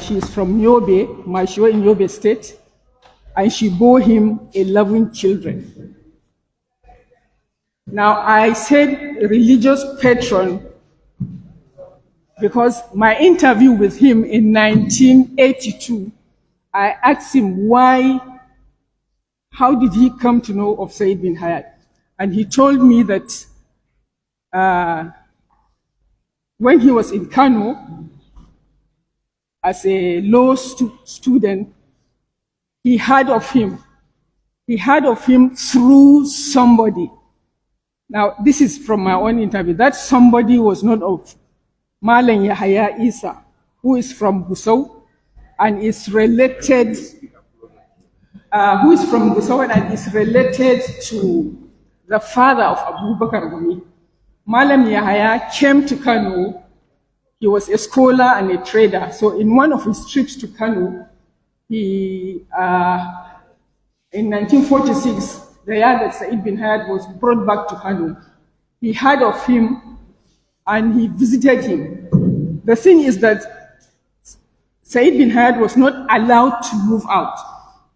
She's from Yobe, Mashiwa in Yobe State, and she bore him 11 children. Now, I said religious patron because my interview with him in 1982, I asked him how did he come to know of Said bin Hayat? And he told me that when he was in Kano as a law student, he heard of him. He heard of him through somebody. Now, this is from my own interview. That somebody was not of Malan Yahya Isa, who is from Gusau and is related, to the father of Abu Bakr Gumi. Malam Yahya came to Kano. He was a scholar and a trader. So in one of his trips to Kano, in 1946, the year that Said bin Hayat was brought back to Kano, he heard of him and he visited him. The thing is that Said bin Hayat was not allowed to move out,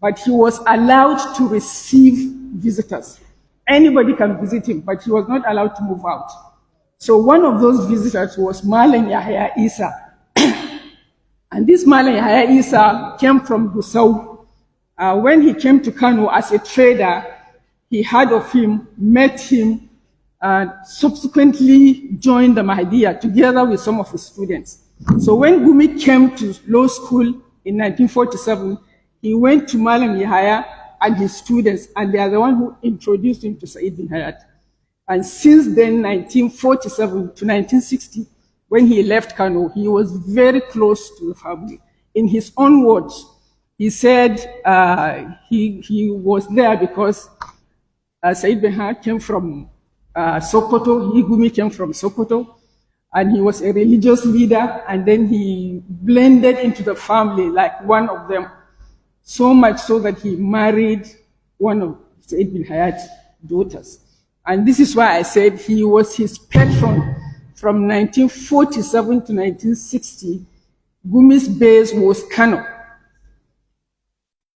but he was allowed to receive visitors. Anybody can visit him, but he was not allowed to move out. So one of those visitors was Malan Yahya Isa. And this Malan Yahya Isa came from Gusau. When he came to Kano as a trader, he heard of him, met him, and subsequently joined the Mahdiya together with some of his students. So when Gumi came to law school in 1947, he went to Malam Yahya and his students, and they are the one who introduced him to Said bin Hayat. And since then, 1947 to 1960, when he left Kano, he was very close to the family. In his own words, he said he was there because Said bin Hayat came from Sokoto, Gumi came from Sokoto, and he was a religious leader, and then he blended into the family like one of them, so much so that he married one of Said bin Hayat's daughters. And this is why I said he was his patron from 1947 to 1960. Gumi's base was Kano.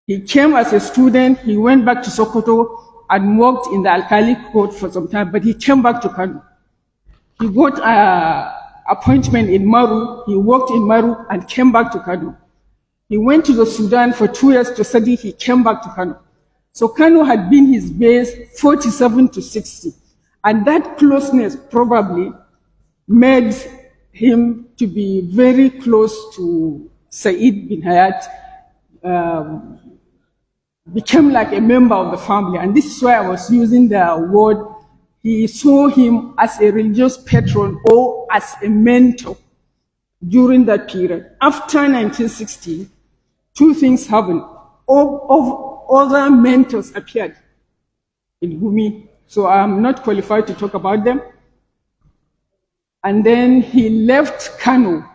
He came as a student, he went back to Sokoto and worked in the Alkali court for some time, but he came back to Kano. He got an appointment in Maru, he worked in Maru and came back to Kano. He went to the Sudan for 2 years to study, he came back to Kano. So Kano had been his base 47 to 60. And that closeness probably made him to be very close to Said bin Hayat, became like a member of the family. And this is why I was using the word, he saw him as a religious patron or as a mentor during that period. After 1960, two things happened. Other mentors appeared in Gumi, so I'm not qualified to talk about them. And then he left Kano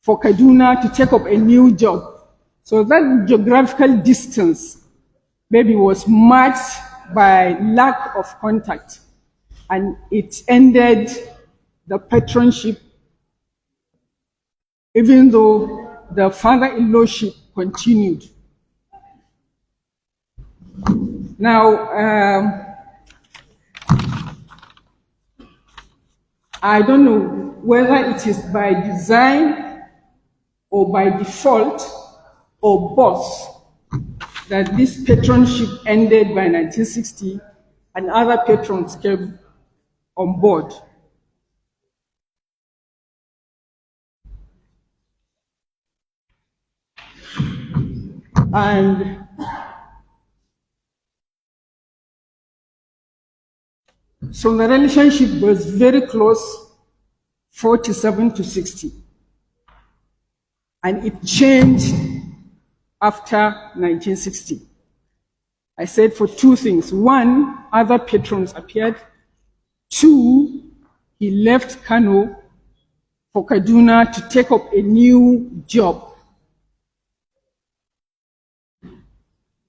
for Kaduna to take up a new job. So that geographical distance maybe was marked by lack of contact, and it ended the patronship, even though the father-in-lawship continued. Now, I don't know whether it is by design or by default or both that this patronship ended by 1960 and other patrons came on board. And so the relationship was very close, 47 to 60. And it changed after 1960. I said for two things. One, other patrons appeared. Two, he left Kano for Kaduna to take up a new job.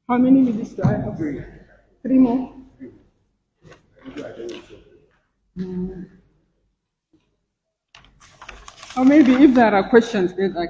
How many minutes do I have? Three more? Or maybe if there are questions, then I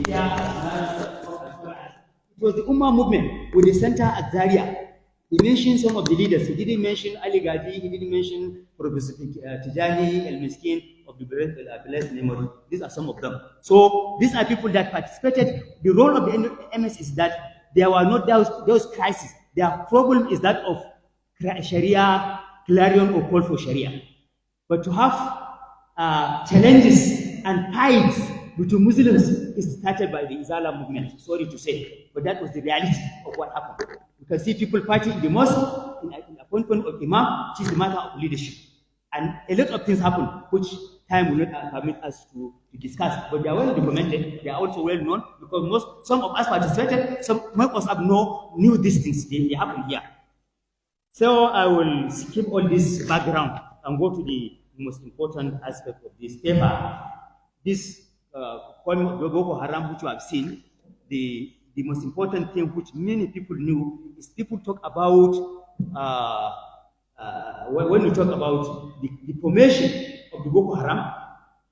It was the Ummah movement with the center at Zaria. He mentioned some of the leaders. He didn't mention Ali Gadi, he didn't mention Professor Tijani El Miskin of the blessed memory. These are some of them. So these are people that participated. The role of the MS is that there were not those crises. Their problem is that of Sharia, clarion or call for Sharia. But to have challenges and fights between Muslims is started by the Izala movement, sorry to say. But that was the reality of what happened. You can see people fighting in the mosque, in appointment of Imam, which is a matter of leadership. And a lot of things happen, which time will not permit us to discuss. But they are well documented, they are also well known, because some of us participated, some of us have knew these things, they happen here. So I will skip all this background and go to the most important aspect of this paper. This poem of Boko Haram, which you have seen, the most important thing which many people knew is people talk about, when we talk about the formation of the Boko Haram,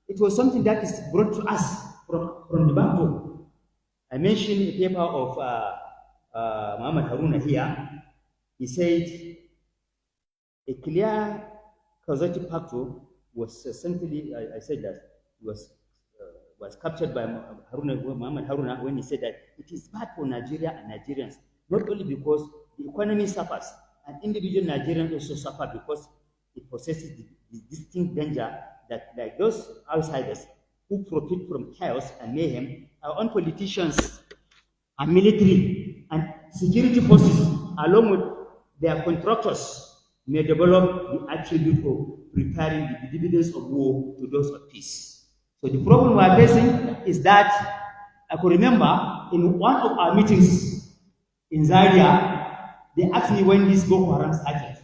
it was something that is brought to us from the backbone. I mentioned a paper of Muhammad Haruna here. He said, a clear causative factor was essentially, I said that, was captured by Muhammad Haruna when he said that it is bad for Nigeria and Nigerians, not only because the economy suffers, and individual Nigerians also suffer because it possesses the distinct danger that, like those outsiders who profit from chaos and mayhem, our own politicians and military and security forces, along with their contractors, may develop the attribute of preparing the dividends of war to those of peace. So the problem we are facing is that, I could remember in one of our meetings in Zaria, they asked me when this Boko Haram started,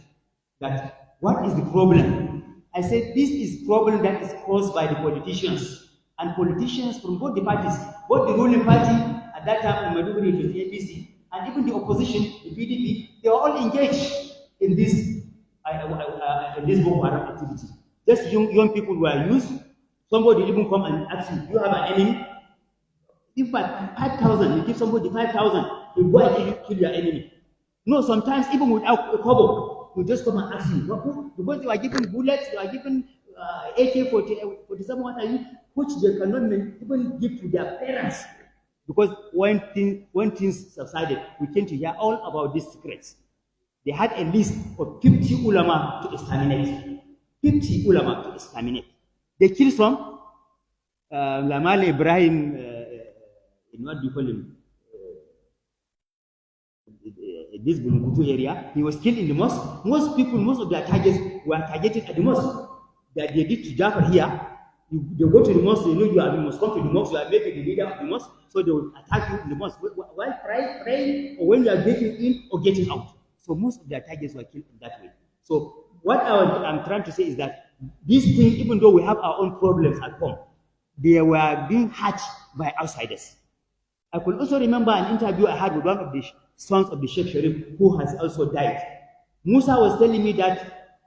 that what is the problem? I said, this is problem that is caused by the politicians, and politicians from both the parties, both the ruling party at that time in Maiduguri, it was the APC, and even the opposition, the PDP, they were all engaged in this Boko Haram activity. Just young people were used. Somebody even come and ask you, do you have an enemy? Give 5,000, you give somebody 5,000, you go and kill your enemy. No, sometimes even without a cover, you just come and ask you, because you are given bullets, you are given AK-47, what are you, which they cannot even give to their parents. Because when things subsided, we came to hear all about these secrets. They had a list of 50 ulama to exterminate. 50 ulama to exterminate. They killed some. Lamal Ibrahim, in what do you call him? This Bulunkutu area, he was killed in the mosque. Most people, most of their targets were targeted at the mosque. That they did to Jafar here. They go to the mosque, they know you must come to the mosque, you are maybe the leader of the mosque, so they will attack you in the mosque while praying, or when you are getting in or getting out. So most of their targets were killed in that way. So what I'm trying to say is that these things, even though we have our own problems at home, they were being hatched by outsiders. I could also remember an interview I had with one of the sons of the Sheikh Sharif, who has also died. Musa was telling me that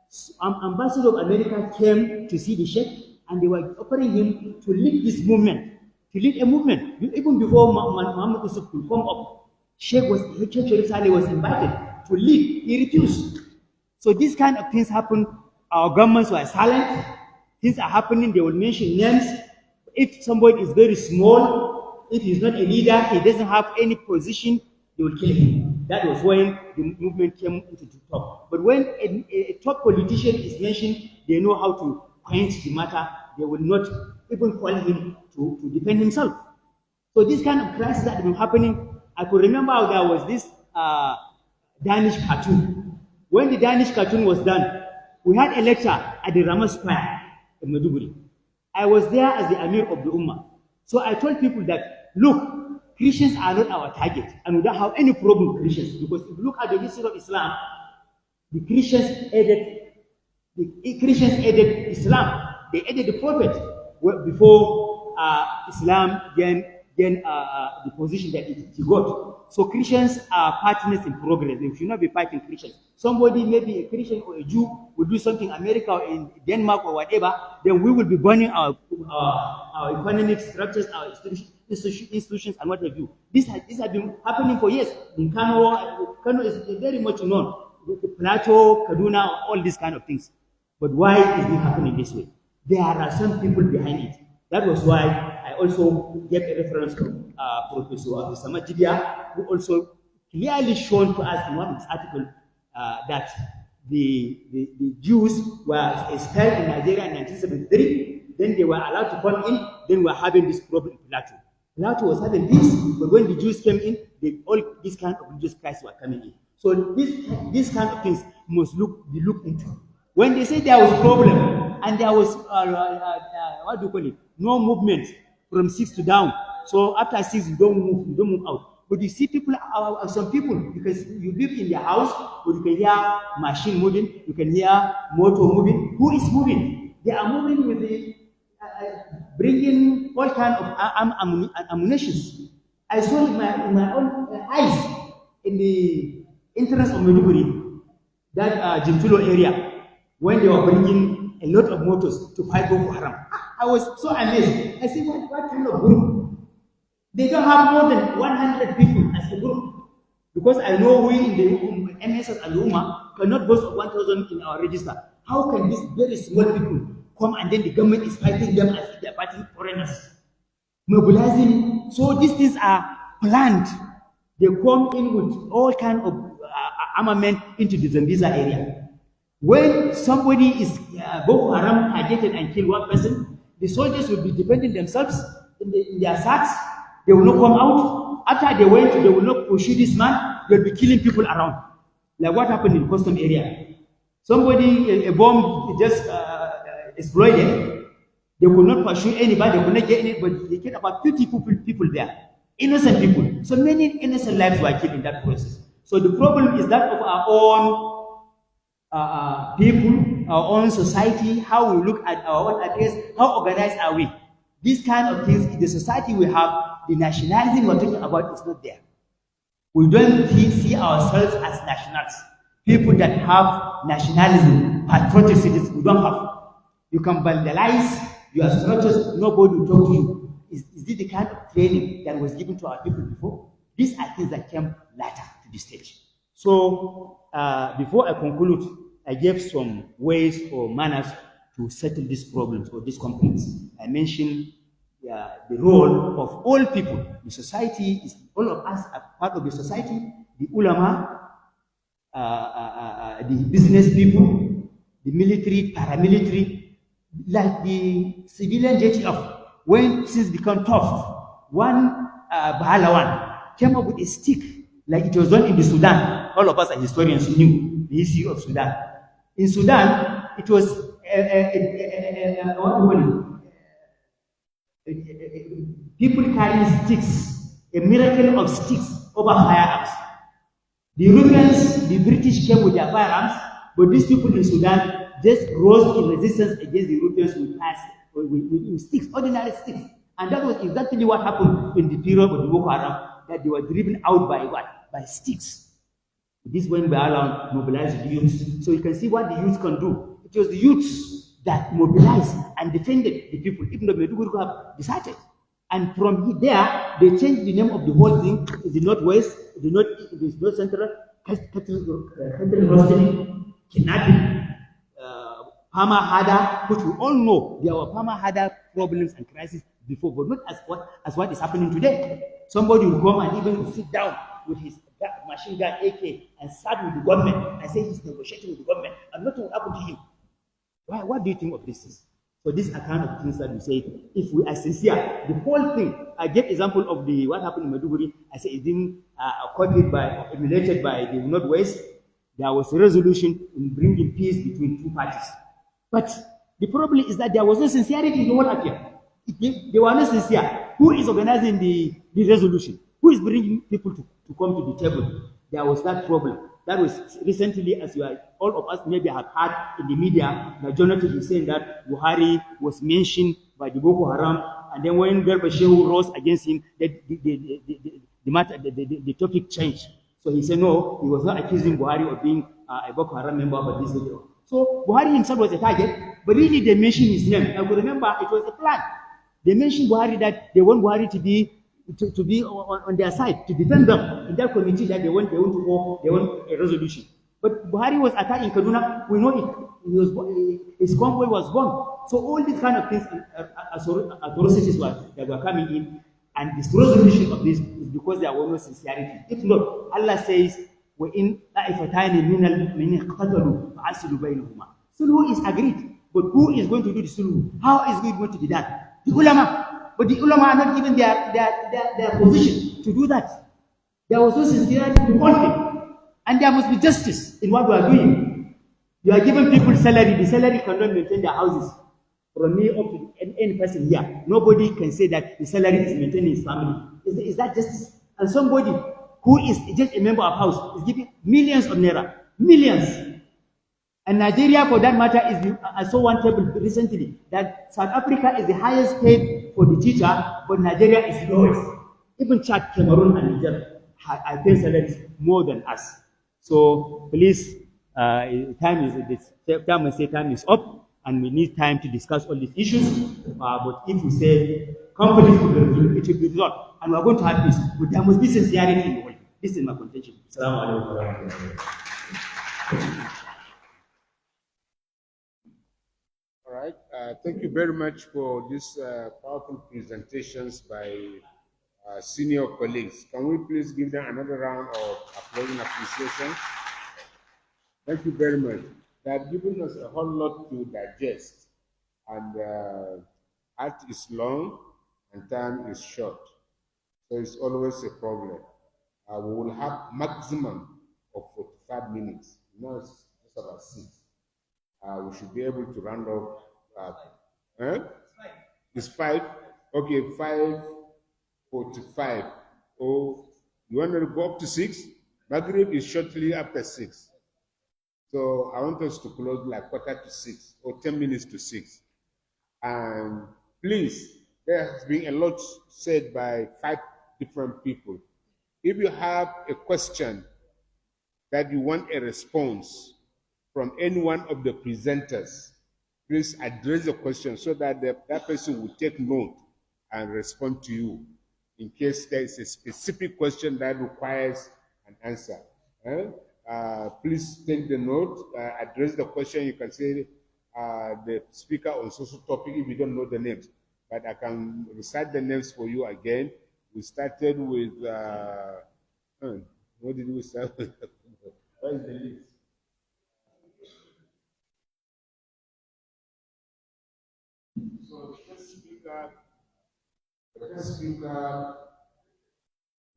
ambassador of America came to see the Sheikh, and they were offering him to lead this movement, to lead a movement. Even before Muhammad Yusuf could come up, Sheikh Sharif Saleh was invited to lead. He refused. So these kind of things happen. Our governments were silent. Things are happening. They will mention names. If somebody is very small, if he's not a leader, he doesn't have any position, they will kill him. That was when the movement came into the top. But when a top politician is mentioned, they know how to quench the matter. They will not even call him to defend himself. So this kind of crisis that has been happening, I could remember there was this Danish cartoon. When the Danish cartoon was done, we had a lecture at the Rama Square in Maiduguri. I was there as the Amir of the Ummah. So I told people that, look, Christians are not our target, and we don't have any problem with Christians, because if you look at the history of Islam, the Christians aided Islam. They aided the Prophet before Islam gained the position that it got. So Christians are partners in progress. They should not be fighting Christians. Somebody, maybe a Christian or a Jew, will do something in America or in Denmark or whatever, then we will be burning our economic structures, our institutions. institutions and what have you. This has been happening for years. In Kano is very much known. Plateau, Kaduna, all these kind of things. But why is it happening this way? There are some people behind it. That was why I also gave a reference to Professor Samajibia, who also clearly shown to us in one of his articles that the Jews were expelled in Nigeria in 1973. Then they were allowed to come in. Then we were having this problem in Plateau. Plateau was having this, but when the Jews came in, all these kind of religious Christs were coming in. So these kind of things must be looked into. When they say there was problem and there was what do you call it? No movement from 6 to down. So after 6, you don't move out. But you see people, some people, because you live in the house, but you can hear machine moving, you can hear motor moving. Who is moving? They are moving with the bringing all kind of ammunition. I saw in my own eyes in the entrance of Maiduguri, that Jimtulo area, when they were bringing a lot of motors to fight Boko Haram. I was so amazed. I said, what kind of group? They don't have more than 100 people as a group. Because I know we in the MSS and Ulama cannot boast of 1,000 in our register. How can these very small people come and then the government is fighting them as if they're fighting foreigners? Mobilizing. So these things are planned. They come in with all kind of armament into the Zambiza area. When somebody is Boko Haram targeted and kill one person, the soldiers will be defending themselves in their sacks. They will not come out. After they went, they will not pursue this man. They'll be killing people around. Like what happened in the custom area. Somebody, a bomb just exploded. They will not pursue anybody. They will not get anybody. They killed about 50 people there. Innocent people. So many innocent lives were killed in that process. So the problem is that of our own people, our own society, how we look at our own affairs, how organized are we? These kind of things in the society we have, the nationalism we're talking about is not there. We don't see ourselves as nationals. People that have nationalism, patriotic citizens, we don't have. You can vandalize your structures, nobody will talk to you. Is this the kind of training that was given to our people before? These are things that came later to the stage. So, before I conclude, I gave some ways or manners to settle these problems or these conflicts. I mentioned the role of all people. The society is, all of us are part of the society. The ulama, the business people, the military, paramilitary, like the civilian JTF. When things become tough, one Bahalawan came up with a stick, like it was done in the Sudan. All of us are historians who knew the history of Sudan. In Sudan, it was people carrying sticks, a miracle of sticks over firearms. The Europeans, the British came with their firearms, but these people in Sudan just rose in resistance against the Europeans with sticks, ordinary sticks. And that was exactly what happened in the period of the Boko Haram, that they were driven out by what? By sticks. This went by around mobilized the youth. So you can see what the youth can do. It was the youths that mobilized and defended the people, even though Maiduguri have decided. And from there, they changed the name of the whole thing to the Northwest, the North Central, cattle roasting, kidnapping, Palmer Hada, which we all know there were Palmer Hada problems and crises before, but not as what is happening today. Somebody will come and even sit down with his machine gun AK and start with the government and say he's negotiating with the government and nothing will happen to him. What do you think of this? So these are kind of things that we say, if we are sincere, the whole thing, I gave example of what happened in Maiduguri. I said it didn't copied by, emulated by the Northwest. There was a resolution in bringing peace between two parties. But the problem is that there was no sincerity in the whole affair. They were not sincere. Who is organizing the resolution? Who is bringing people to come to the table? There was that problem. That was recently, as all of us maybe have heard in the media, the journalist is saying that Buhari was mentioned by the Boko Haram, and then when Garba Shehu rose against him, the topic changed. So he said no, he was not accusing Buhari of being a Boko Haram member, but this video. So Buhari himself was a target, but really they mentioned his name. I could remember it was a plan. They mentioned Buhari that they want Buhari to be to be on their side, to defend them in that committee that they want to go, they want a resolution. But Buhari was attacking Kaduna. We know it. His convoy was bombed. So all these kind of things, atrocities that were coming in, and this resolution of this is because there was no sincerity. If not, Allah says, وَإِنْ طَائِفَتَانِ مِنَ الْمُؤْمِنِينَ اقْتَتَلُوا فَأَصْلِحُوا بَيْنَهُمَا. Sulhu is agreed, but who is going to do the sulhu? How is it going to be done? The ulama. But the ulama are not given their position to do that. There was no sincerity in one thing. And there must be justice in what we are doing. You are giving people salary. The salary cannot maintain their houses. From me up to any person here, nobody can say that the salary is maintaining his family. Is that justice? And somebody who is just a member of house is giving millions of naira. Millions. And Nigeria, for that matter, I saw one table recently that South Africa is the highest paid for the teacher, but Nigeria is the lowest. Even Chad, Cameroon, and Niger are paying salaries more than us. So please, time is up, and we need time to discuss all these issues. But if we say companies will resolve, it will be resolved, and we are going to have this. But there must be sincerity in the world. This is my contention. Assalamu alaikum. All right. Thank you very much for these powerful presentations by senior colleagues. Can we please give them another round of applause and appreciation? Thank you very much. They have given us a whole lot to digest, and art is long and time is short, so it's always a problem. We will have maximum of 45 minutes. Now it's just about 6. We should be able to round up. It's 5. Okay, 5:45. Oh, you want to go up to 6? Maghrib is shortly after 6. So I want us to close like 5:45 or 10 minutes to 6. And please, there has been a lot said by 5 different people. If you have a question that you want a response from any one of the presenters, please address the question so that that person will take note and respond to you in case there is a specific question that requires an answer. Please take the note, address the question. You can say the speaker on social topic if you don't know the names, but I can recite the names for you again. We started with, what did we start with? What is the list? So the first speaker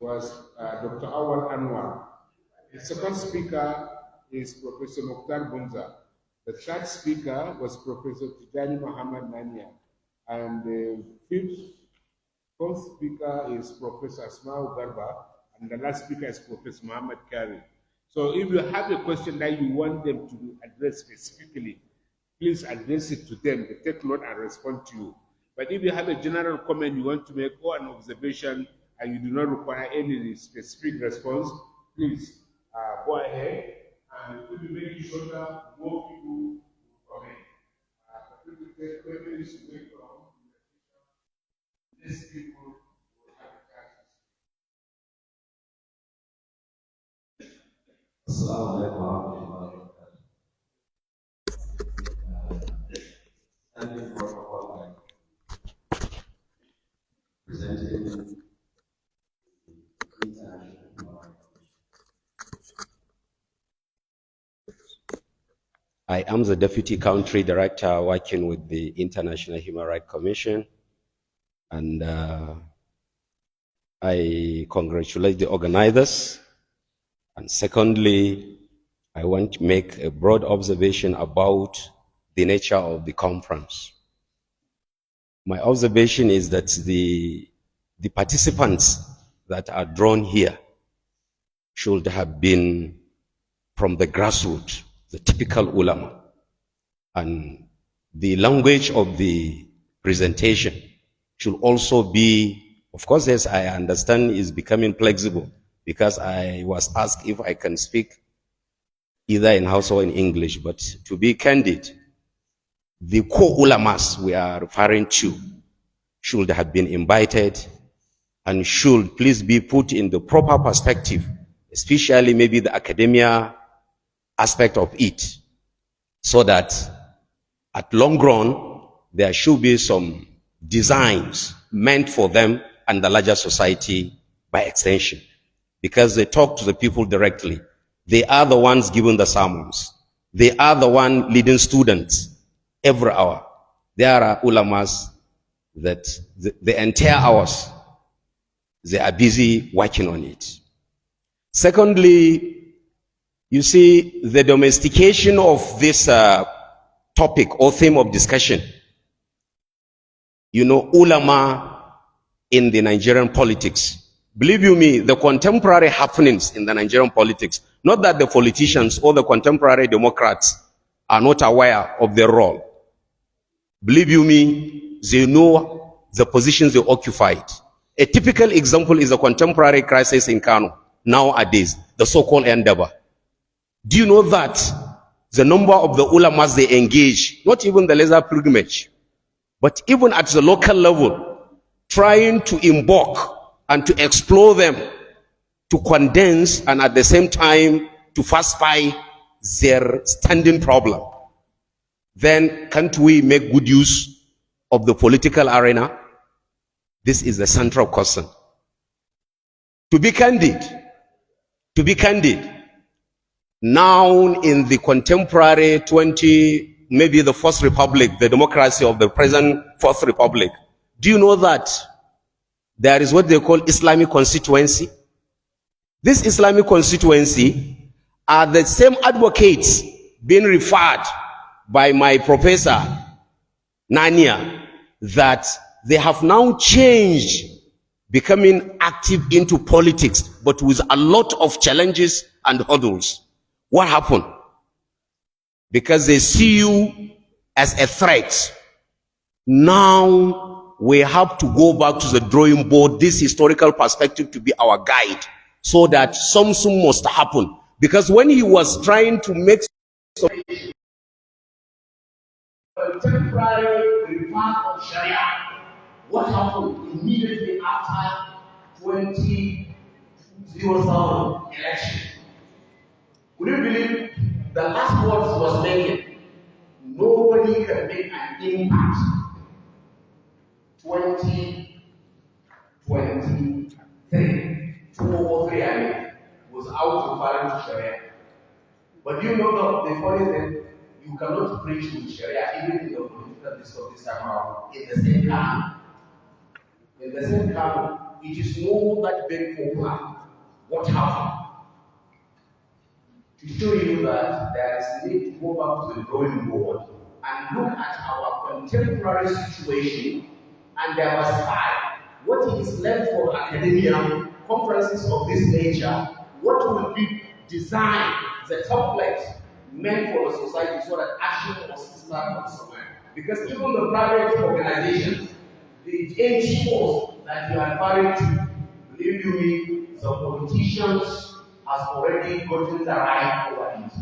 was Dr. Awal Anwar. The second speaker is Professor Mokhtar Bunza. The third speaker was Professor Tijani Muhammad Nania. And the fourth speaker is Professor Asmao Garba. And the last speaker is Professor Muhammad Kari. So if you have a question that you want them to address specifically, please address it to them. They take note and respond to you. But if you have a general comment you want to make or an observation and you do not require any specific response, please go ahead. And if you make it shorter, more people will comment. But if you take 20 minutes to make your own presentation, less people will have a chance. Assalamu alaikum wa rahmatullahi wa barakatuh. Standing protocol and presenting the international human rights. I am the Deputy Country Director working with the International Human Rights Commission, and I congratulate the organizers. And secondly, I want to make a broad observation about the nature of the conference. My observation is that the participants that are drawn here should have been from the grassroots, the typical ulama. And the language of the presentation should also be, of course, as I understand, is becoming flexible, because I was asked if I can speak either in Hausa or in English. But to be candid, the core ulamas we are referring to should have been invited and should please be put in the proper perspective, especially maybe the academia aspect of it, so that at long run, there should be some designs meant for them and the larger society by extension, because they talk to the people directly. They are the ones giving the sermons. They are the one leading students every hour. There are ulamas that the entire hours, they are busy working on it. Secondly, you see, the domestication of this topic or theme of discussion, ulama in the Nigerian politics. Believe you me, the contemporary happenings in the Nigerian politics, not that the politicians or the contemporary Democrats are not aware of their role. Believe you me, they know the positions they occupied. A typical example is the contemporary crisis in Kano nowadays, the so-called endeavor. Do you know that the number of the ulamas they engage, not even the lesser pilgrimage, but even at the local level, trying to invoke and to explore them, to condense and at the same time to pacify their standing problem, then can't we make good use of the political arena? This is the central question. To be candid, now in the contemporary maybe the Fourth Republic, the democracy of the present Fourth Republic, do you know that there is what they call Islamic constituency? This Islamic constituency are the same advocates being referred by my professor Nania, that they have now changed, becoming active into politics, but with a lot of challenges and hurdles. What happened? Because they see you as a threat. Now we have to go back to the drawing board, this historical perspective to be our guide, so that something must happen. Because when he was trying to make contemporary reform of Sharia, what happened immediately after 2007 election? Would you believe the last words was making? Nobody can make an impact. 2023, 2003, I mean, was out referring to Sharia. But you know the funny thing, you cannot preach with Sharia even in the political discourse this time around in the same camp. In the same camp, it is not that very popular. What happened? To show you that there is need to go back to the drawing board and look at our contemporary situation and diversify what is left for academia, conferences of this nature, what will be designed, the template meant for the society so that action was started from somewhere. Because even the private organizations, the NGOs that you are referring to, believe you me, the politicians has already gotten the right over it.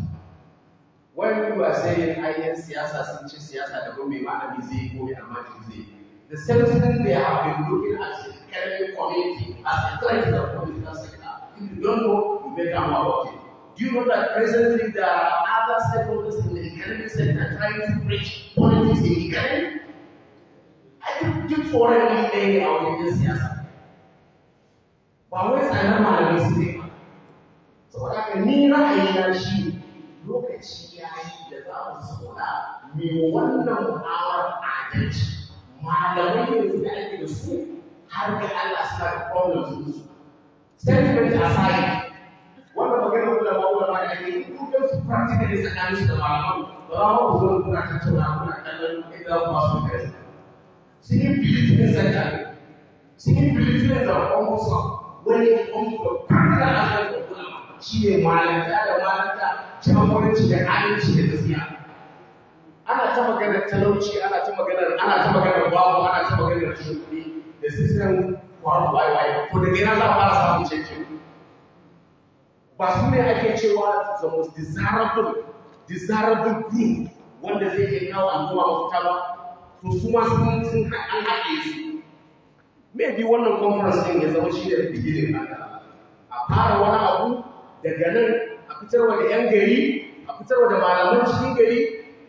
When you are saying IS siyasa, Sinchi siyasa, the Gombe, Manamizi, Gombe, and Manamizi, the same thing they have been looking at the academic community as a threat to the political sector. If you don't know, you better know about it. Do you know that presently there are other stakeholders in the academic sector trying to preach politics in the academy? I think deep foreign thing out in this siyasa. But where's another Manamizi? Saboda haka ni ra'ayina shi lokaci ya yi da za mu saboda mai wannan mu'amalar adalci malamai ne da ake da su har ga Allah suna da problems su. Sentiment aside, wannan magana ulama da ake yi dukkan su practically tsakanin su da malaman ba za mu zo kuna tattauna kuna kallon inda za ku ba su kai. Sun yi belief sector, sun yi belief da almost when it comes to the practical aspect of ulama. Shi ne malanta da malanta jagoranci da adalci da gaskiya. Ana ta maganar talauci, ana ta maganar babu, ana ta maganar shuguri da system kwaru waiwai. To daga yana za a fara samun canji. Ba su ne ake cewa the most desirable group wanda zai iya kawo al'umma mafita ba. To su ma sun an haɗe su. maybe wannan conference din ya zama shi da beginning a fara wani abu daga nan a fitarwa da 'yan gari, a fitarwa da malaman cikin gari,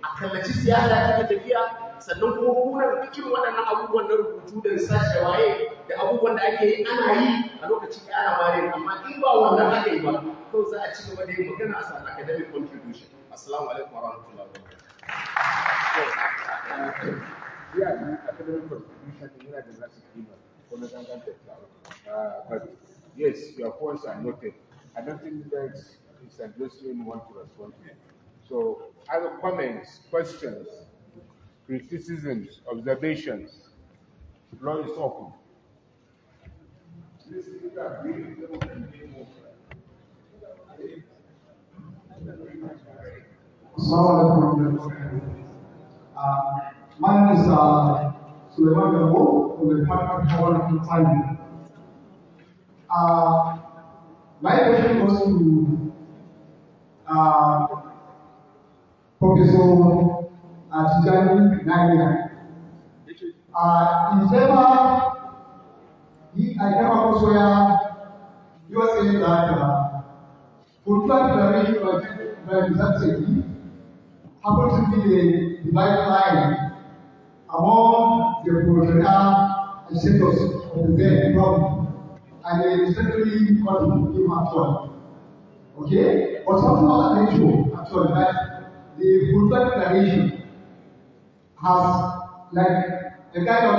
a kallaci siyasa ta tafiya, sannan kuma kuna da irin waɗannan abubuwan na rubutu da research da waye da abubuwan da ake yi ana yi a lokaci da ana mare, amma in ba wannan aka yi ba to za a ci gaba da yin magana a san academic contribution. Assalamu alaikum wa rahmatullahi wa barakatuh. Yeah, academic contribution is not the last but yes, your points are noted. I don't think that it's addressing want to respond to it. So, other comments, questions, criticisms, observations, the floor is open. My name is Suleiman Gabo from the Department of Power and Planning. My question goes to Professor Tijani Nania. I came across where you were saying that cultural declaration of necessity happens to be the dividing line among the proletariat and sectors of the then problem, and they mistakenly called him actually. Okay? But something of that nature, actually, that the cultural declaration has like a kind of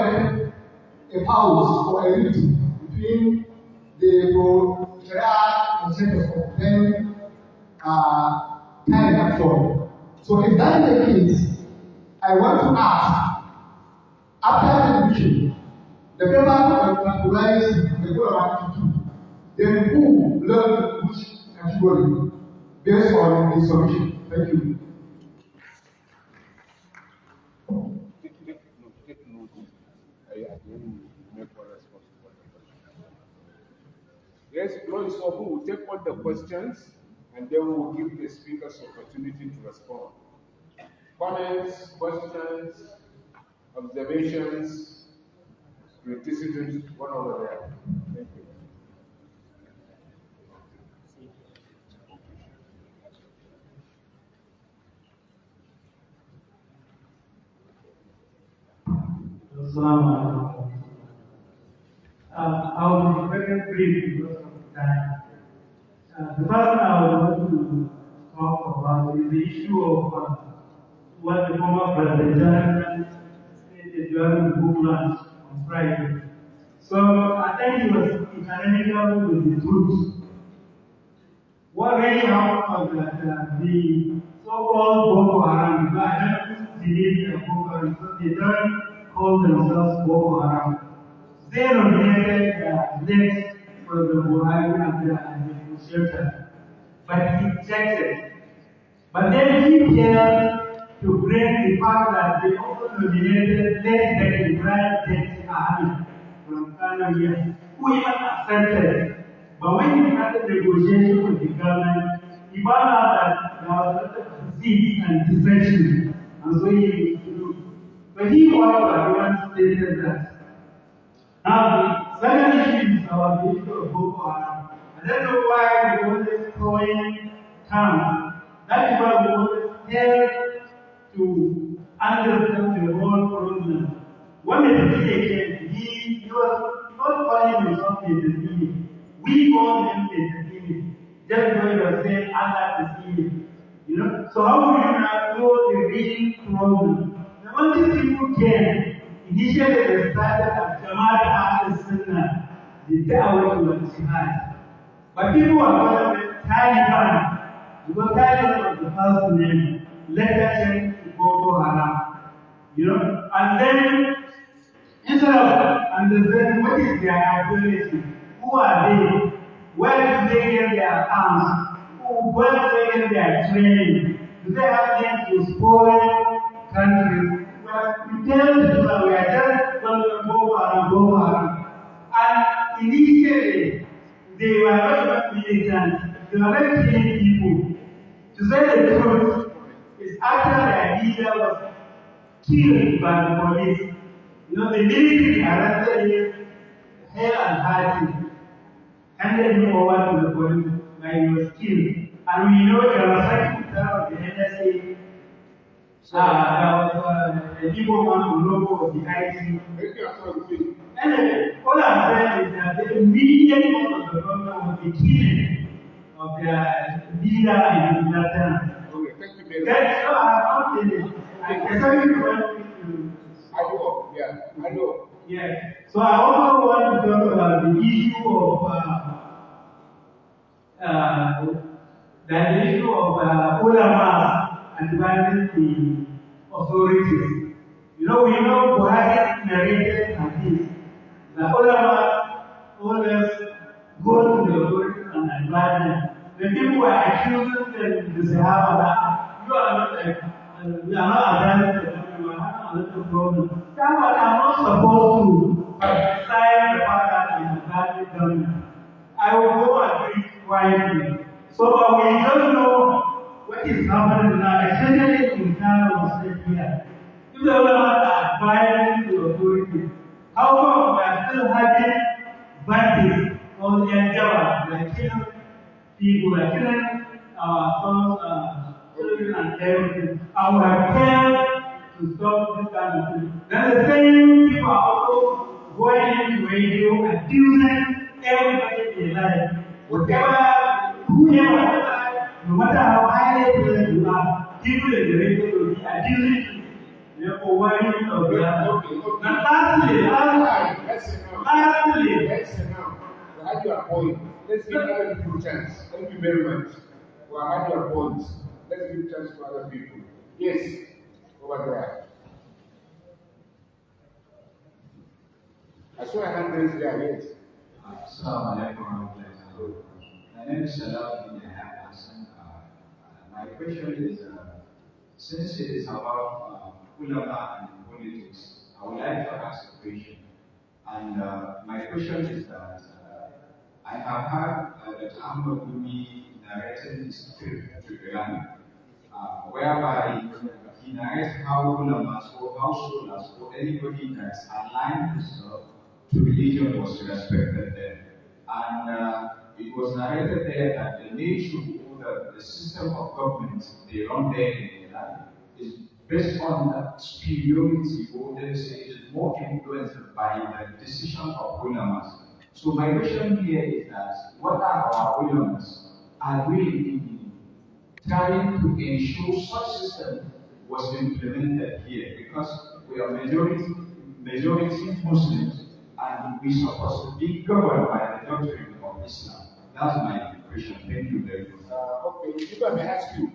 a pause or a rift between the proletariat and sectors of then time actually. So if that is the case, I want to ask, after the mission, the paper categorized the goal of activity, then who learned which category based on the submission? Thank you. Take note. I don't make one response to the question. Yes, floor is open. We'll take all the questions and then we'll give the speakers opportunity to respond. Comments, questions, observations, criticisms, one over there. Thank you. I will be very brief because of time. The first thing I would want to talk about is the issue of what the former president stated during the book launch on Friday. So I think he was economical with the truth. What really happened was that the so-called Boko Haram, because I don't believe in Boko Haram, so they don't call themselves Boko Haram. They nominated legs for the Buhari and the shelter, but he rejected. But then he failed to bring the fact that they also nominated less than Ibrahim Dexter Ahmed from Ghana here, who even accepted. But when he had the negotiation with the government, he found out that there was a lot of disease and dissension, and so he withdrew. But he, however, once stated that. Now, the second issue is about the issue of Boko Haram. I don't know why we always coin terms. That is why we always tell to understand the whole problem. When the PA came, he was not calling himself a Yazidi. We call him a Yazidi. Just because he was saying Allah Yazidi. You know? So how do you now know the real problem? The only people came. Initially, they started at Jamaat al-Sunnah, the Dawah al-Jihad. But people were calling it Taliban, because Taliban was the first name, later changed to Boko Haram. You know? And then, instead of understanding what is their ideology, who are they, where do they get their arms, where do they get their training, do they have them to spoil countries? We tell people that we are just going to Boko Haram. And initially, they were not militants, they were not killing people. To say the truth, is after their leader was killed by the police. You know, the military arrested him hale and hearty, handed him over to the police where he was killed. And we know there was such of the NSA. There was a Igbo man who logo of the IC. Anyway, all I'm saying is that the immediate cause of the problem was the killing of their leader and his lieutenant. Okay, thank you very much. That's so I'm not finished. I tell you to. I know, yeah, I know. Yeah. So I also want to talk about the issue of ulama advising the authorities. You know, we know Buhari narrated like this. The ulama always go to the authorities and advise them. When people were accusing them, the Sahaba, you are not we are not advising the country, we are not a little problem. Some are not supposed to criticize the fact that in the Islamic government. I will go and read quietly. So we don't know what is happening now, especially in Kano State here. If the ulama are advising the authorities, how come we are still having bandits on the Java, like killing people, like killing our sons, children, and everything? And we have failed to stop this kind of thing. Then the same people are also going into radio accusing everybody in life. Whatever, whoever, no matter how highly placed you are, people in the radio will be accusing you. Therefore, why you know that? And lastly, That's enough. We had your point. Let's give other people a chance. Thank you very much. We have had your point. Let's give a chance to other people. Yes, over there. I saw a hand raised there, yes. Assalamu alaikum warahmatullahi. My name is Salahuddin Hassan. My question is, since it is about ulama and politics, I would like to ask a question. And my question is that I have heard that Ahmad Gumi narrated his trip to Iran, whereby he narrates how ulamas or how scholars or anybody that's aligned himself to religion was respected there. And it was narrated there that the nation or the system of government they run there in Iran is based on that superiority, or they say it is more influenced by the decision of ulamas. So my question here is that what are our ulamas are really trying to ensure such system was implemented here, because we are majority Muslims and we supposed to be governed by the doctrine of Islam. That's my question. Thank you very much. Okay, if I may ask you,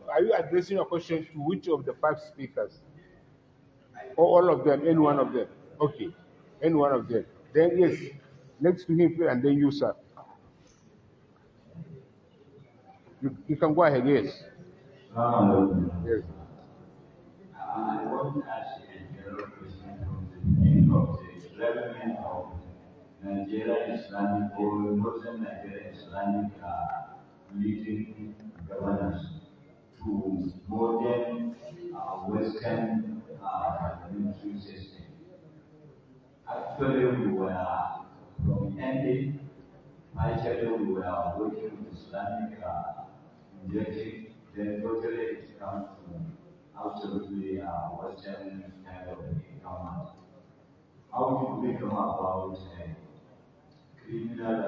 are you addressing your question to which of the 5 speakers? Or all of them, any one of them? Okay, any one of them. Then yes, next to him, and then you, sir. You can go ahead, yes. Yes. I want to ask a general question from the beginning of the development of Nigeria Islamic or Northern Nigeria Islamic leading governance to modern Western military system. Actually, we were from ending. Actually, we were working with Islamic injection. Then totally it comes to absolutely Western kind of government. How did we come about criminal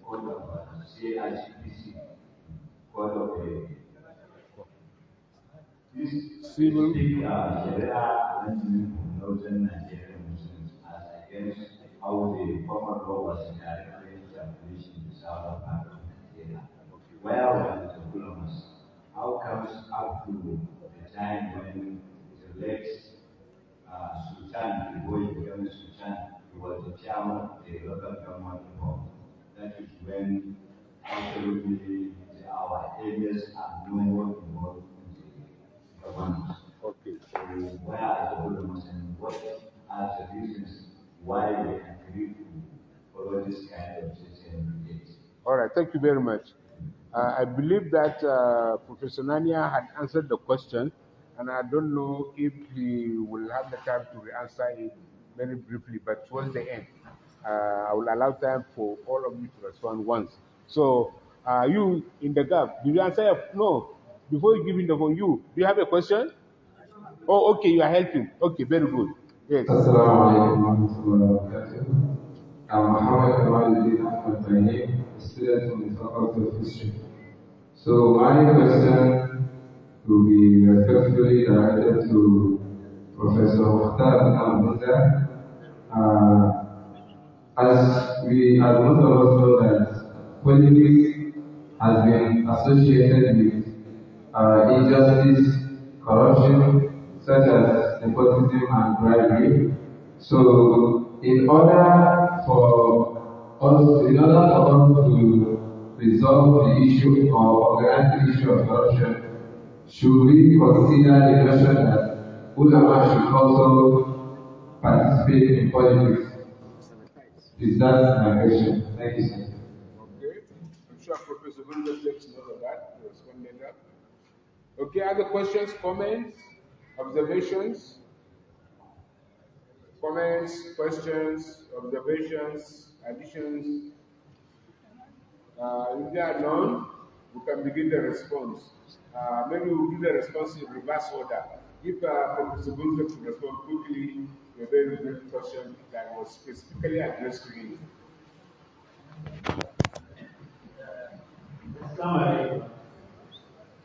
code of CICPC, code of this Civil. Sharia arrangement for northern Nigerian Muslims as against how the common law was directly established in the southern part of Nigeria. Where were the ulamas? How comes up to the time when the late Sultan, before he became Sultan, he was the chairman of the local government board. That is when absolutely our areas are no more involved in the governance. Okay. So where are the ulamas and what are the reasons why they agree to follow this kind of system? All right, thank you very much. I believe that Professor Nania had answered the question, and I don't know if he will have the time to answer it very briefly, but towards the end. I will allow time for all of you to respond once. So, you in the gap, did you answer? No. Before you give me the phone, do you have a question? Oh, okay, you are helping. Okay, very good. Yes. Assalamu alaikum warahmatullahi wabarakatuh. I'm Muhammad Kamaluddin Ahmad by name, a student from the Faculty of History. So my question will be respectfully directed to Professor Mukhtar Al-Muza. As most of us know that politics has been associated with injustice, corruption, such as nepotism and bribery. So, in order for us to resolve the issue or organize the issue of corruption, should we consider the notion that ulama should also participate in politics? Is that my question? Thank you, sir. Okay. I'm sure Professor Gunja takes note of that to respond later. Okay, other questions, comments, observations? Comments, questions, observations, additions? If there are none, we can begin the response. Maybe we'll do the response in reverse order. If Professor Gunja to respond quickly to a very good question that was specifically addressed to him.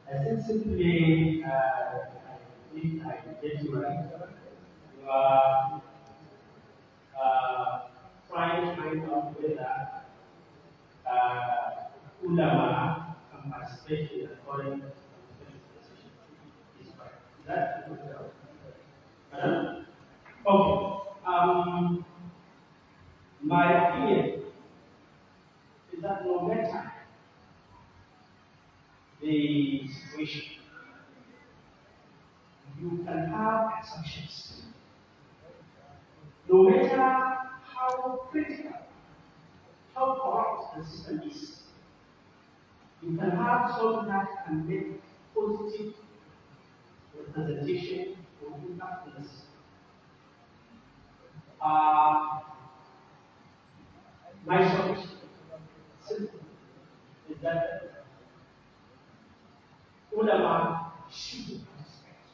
I think simply, I think I get you right. You are trying to find out whether ulama can participate in the foreign decision. Is right. Is that okay? My opinion is that no matter the situation, you can have exceptions. No matter how critical, how corrupt the system is, you can have something that can make positive representation or impact on the system. My solution simple is that ulama should participate.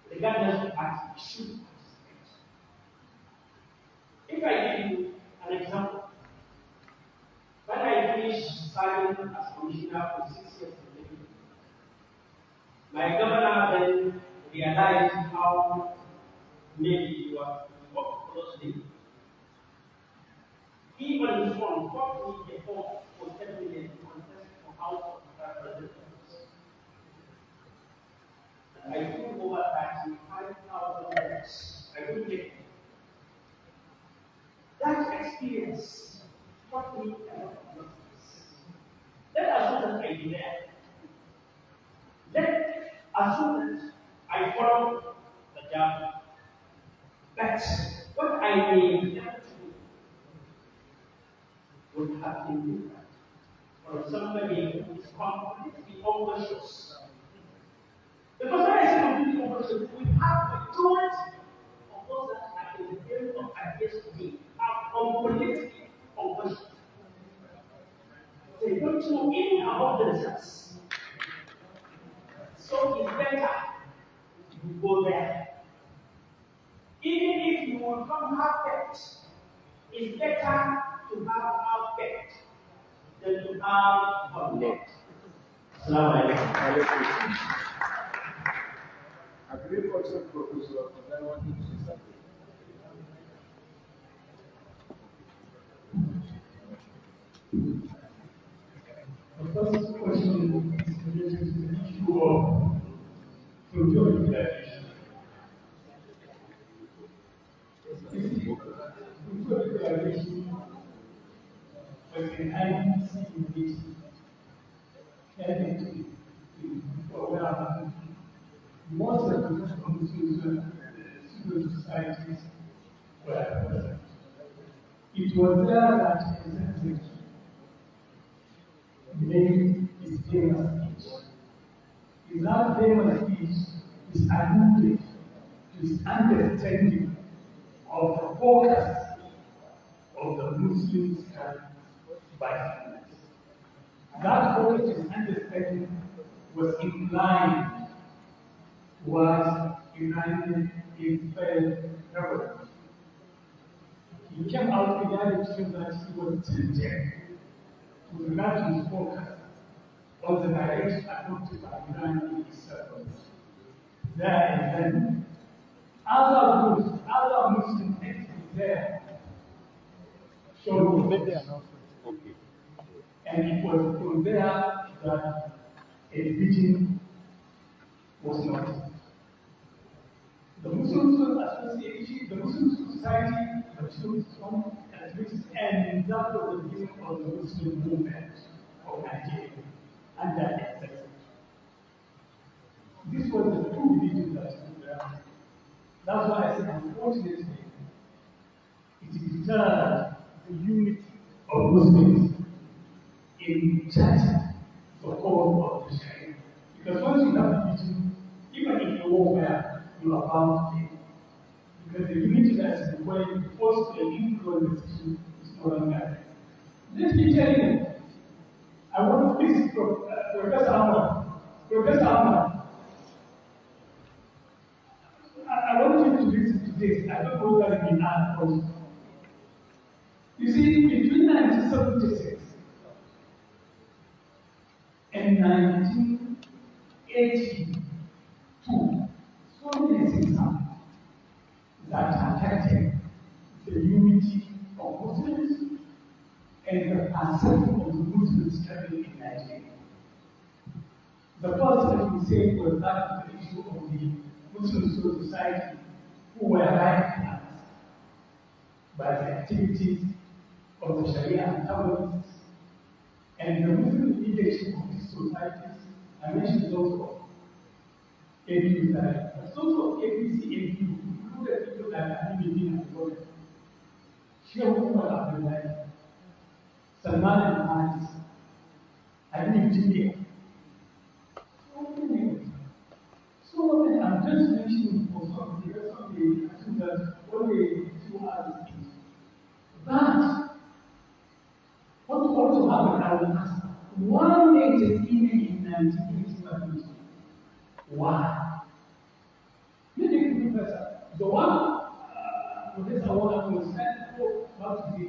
Regardless of party, should participate. If I give you an example, when I finished serving as commissioner for 6 years in the my governor then realized how maybe you are work closely. He on his own got me a form for 10 million to contest for House of Representatives. And I put over 35,000 votes. I couldn't get it. That experience taught me a lot of lessons. Let us assume that I be there. Let us assume that I follow the job. But what I may be able to do would have been different from somebody who is completely unconscious. Because when I say completely unconscious, we have the majority of those that are in the field of ideas today are completely unconscious. They don't know anything about themselves. So it's better you go there. Even if you will not have pet, it's better to have a pet than to have a pet. Assalamu alaikum. I believe also Professor I wanted to say something. The first question is related to the issue of social utilization. Social utilization was an IDC innovation headed to most of the civil societies were present. It was there that Executive made his famous speech. In that famous speech is alluded to his understanding of the focus of the Muslims and Bibles. That Prophet's understanding was inclined towards Iranian Israel government. He came out clearly to show that he was tilted with regard to his focus on the direction adopted by Iran in Israel. There and then, other groups, other Muslim entities there showed interest. And it was from there that a division was noted. The Muslim Association, the Muslim Society, the Muslim Islam activities, and that was the beginning of the Muslim movement of Nigeria and that etc. This was the true religion that we were. That's why I said, unfortunately, it deterred the unity of Muslims in church the cause of the Sharia. Because once you have religion, even in a warfare, you are bound to it. Because the unity that is required to force the influence is no longer there. Let me tell you, I want to listen to Professor Ahmad. Professor Ahmad, I want you to listen to this. I don't know whether it will add also. You see, between 1976 and 1982, so many things happened that affected the unity of Muslims and the perception of the Muslims struggling in Nigeria. The first that we said was that the issue of the Muslim society who were radicalized by the activities of the Sharia antagonists and the Muslim leadership of these societies. I mentioned those of ABU side, but also ABC, ABU, included people like Ali Medina and Gordon, Sheikh Umar Abdullah, Salman al Haris, Ali Jibir. So many, I'm just mentioning for some of the rest of the I think that only two others. But what happened, I will ask, why made it even in 1980? Why? Maybe it could be better. The one, Professor Walla was trying to about the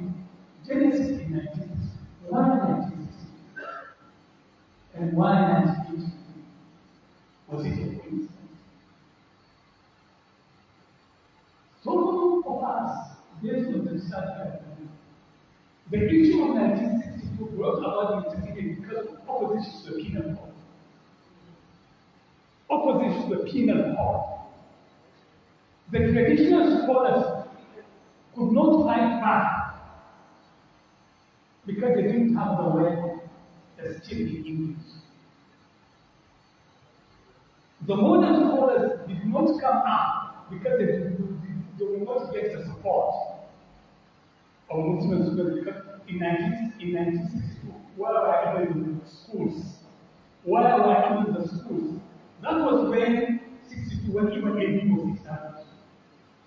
Genesis in 1960. Why 1960? And why 1980? Was it a coincidence? Some of us, based on the research, the issue of 1962 brought about the interceding because of opposition to the penal code. Opposition to the penal code. The traditional scholars could not fight back because they didn't have the word that's still in English. The modern scholars did not come up because they will not get the support of Muslim students because in 1962, while I were in the schools, that was when 62, when even AB was established.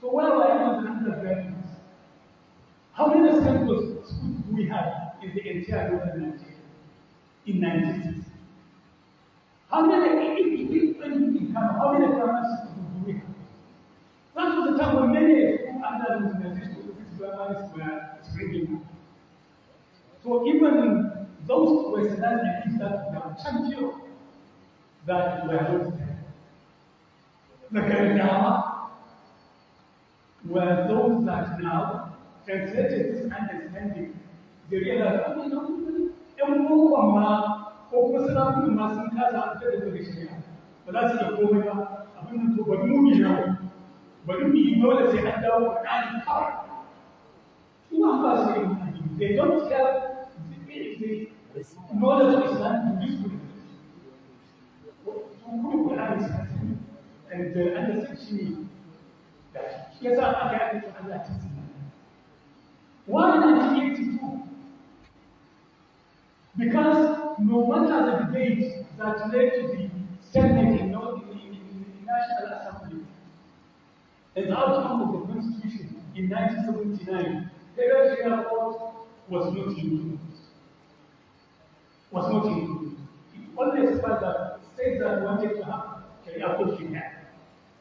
So while I was in undergraduates, how many central schools do we have in the entire northern Nigeria in 1960? How many, if how many primary schools do we have? That was the time when many school under the organization of these primary schools were springing up. So even those westernized elites that were champion that were not there. The Karidama were those that now translated this understanding. They realized, oh, you know, and more ko kuma suna gudun masu kasa a fitar da shari'a ba za su iya komai ba abin da to bari mu yi yau bari mu yi dole sai an dawo Qur'ani kawai su ba su yin addini they don't have the knowledge of Islam to use to kuma Qur'ani sai and the understanding that shi yasa aka yi ta Allah ta tsina why 1982 because no matter the debate that led to the Senate in the National Assembly, as outcome of the Constitution in 1979, Federal Airport was not included. Was not included. It only explained that states that wanted to have Sharia court should have,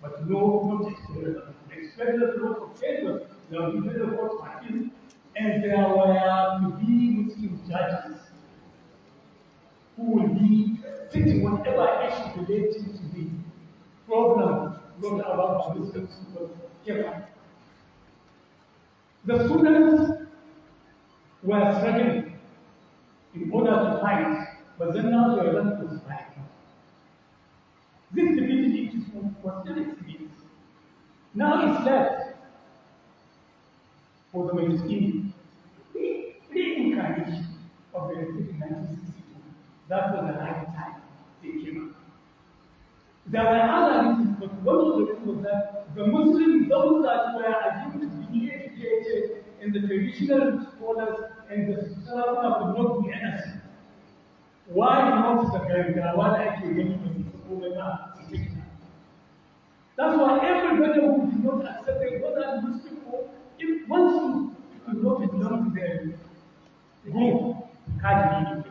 but not explained. Explained the law of favor, there will be federal court appeals, and there were to be Muslim judges who will be sitting whatever issue relating to the problem brought about by Muslims was here. The students were struggling in order to fight, but then now they are not to fight. This division issue was still experienced. Now it's left for the mainstream reincarnation of the Republic in 1962. That was the right time they came up. There were other reasons, but one of the reasons was that the Muslims, those that were assumed to be educated, and the traditional scholars and the Salafah could not be innocent. Why not the Ganga? Why are you getting the That's why everybody who did not accept it, whether Muslim or if once you do not belong to them, group can't be.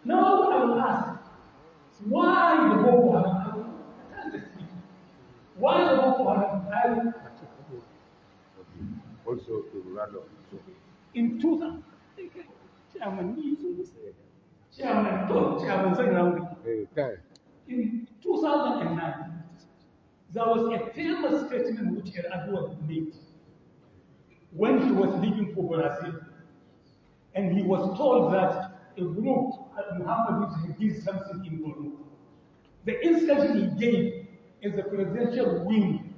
Now I will ask, why the Boko Haram? Why the Boko Haram? Also to Rado. In 2000, in 2009, there was a famous statement which Erdogan made when he was leaving for Brazil. And he was told that a group, Muhammad, did something in Borno. The instruction he gave is the presidential wing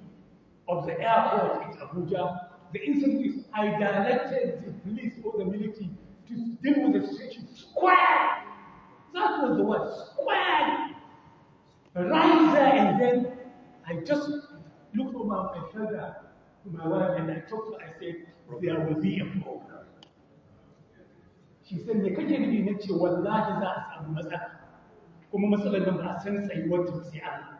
of the airport in Abuja. The instruction is, I directed the police or the military to deal with the situation square. That was the word, square. Right there and then, I just looked over my shoulder to my wife and I talked to her, I said, there will be a program. She said, me kake nufi na ce wallahi za a samu matsala. Kuma matsalar nan ba a san tsayuwar ta sai Allah.